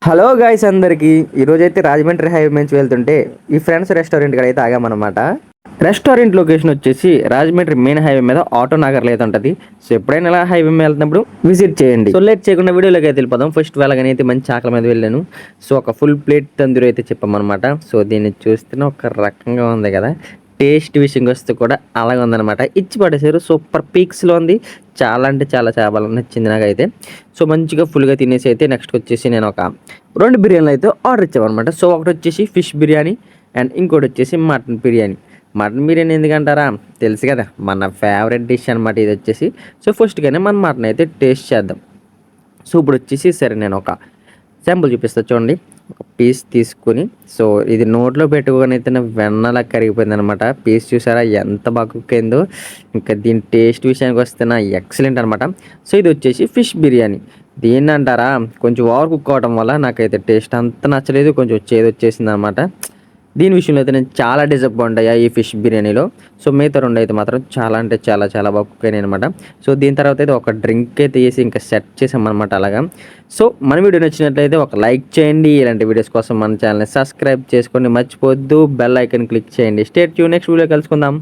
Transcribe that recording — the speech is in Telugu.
హలో గాయ్స్ అందరికి ఈరోజైతే రాజమండ్రి హైవే నుంచి వెళ్తుంటే ఈ ఫ్రెండ్స్ రెస్టారెంట్ కాడ అయితే ఆగామన్నమాట. రెస్టారెంట్ లొకేషన్ వచ్చేసి రాజమండ్రి మెయిన్ హైవే మీద ఆటో నగర్లో అయితే ఉంటుంది. సో ఎప్పుడైనా ఇలా హైవే మీద వెళ్తున్నప్పుడు విజిట్ చేయండి. సో లేట్ చేయకుండా వీడియోలోకి అయితే వెళ్ళిపోదాం. ఫస్ట్ వెళ్ళగానే అయితే మంచి ఆకలి మీద వెళ్ళాను. సో ఒక ఫుల్ ప్లేట్ తందూరి అయితే చెప్పామన్నమాట. సో దీన్ని చూస్తేనే ఒక రకంగా ఉంది కదా, టేస్ట్ విషయంకి వస్తే కూడా అలాగే ఉందన్నమాట. ఇచ్చి పడేసారు, సూపర్ పీక్స్లో ఉంది. చాలా అంటే చాలా చాలా నచ్చింది నాకైతే. సో మంచిగా ఫుల్గా తినేసి అయితే నెక్స్ట్ వచ్చేసి నేను ఒక 2 బిర్యానీలు అయితే ఆర్డర్ ఇచ్చామన్నమాట. సో ఒకటి వచ్చేసి ఫిష్ బిర్యానీ అండ్ ఇంకోటి వచ్చేసి మటన్ బిర్యానీ. మటన్ బిర్యానీ ఎందుకంటారా, తెలుసు కదా మన ఫేవరెట్ డిష్ అనమాట ఇది వచ్చేసి. సో ఫస్ట్గానే మన మటన్ అయితే టేస్ట్ చేద్దాం. సో ఇప్పుడు వచ్చేసి సరే నేను ఒక శాంపుల్ చూపిస్తా చూడండి. ఒక పీస్ తీసుకుని, సో ఇది నోట్లో పెట్టుకొని అయితే వెన్నలా కరిగిపోయింది అనమాట. పీస్ చూసారా ఎంత బాగా కుక్ అయిందో. ఇంకా దీని టేస్ట్ విషయానికి వస్తే ఎక్సలెంట్ అనమాట. సో ఇది వచ్చేసి ఫిష్ బిర్యానీ. దీన్ని అంటారా, కొంచెం ఓవర్ కుక్ అవడం వల్ల నాకైతే టేస్ట్ అంత నచ్చలేదు, కొంచెం చేదు వచ్చేసింది అనమాట. దీని విషయంలో అయితే నేను చాలా డిసప్పాయింట్ అయ్యా ఈ ఫిష్ బిర్యానీలో. సో మిగతా రెండు అయితే మాత్రం చాలా అంటే చాలా చాలా బాగా కుక్ అయినాయి అనమాట. సో దీని తర్వాత అయితే ఒక డ్రింక్ అయితే వేసి ఇంకా సెట్ చేసామన్నమాట అలాగా. సో మన వీడియో నచ్చినట్లయితే ఒక లైక్ చేయండి. ఇలాంటి వీడియోస్ కోసం మన ఛానల్ని సబ్స్క్రైబ్ చేసుకోండి, మర్చిపోద్దు బెల్ ఐకన్ క్లిక్ చేయండి. స్టే ట్యూన్, నెక్స్ట్ వీడియో కలుసుకుందాం.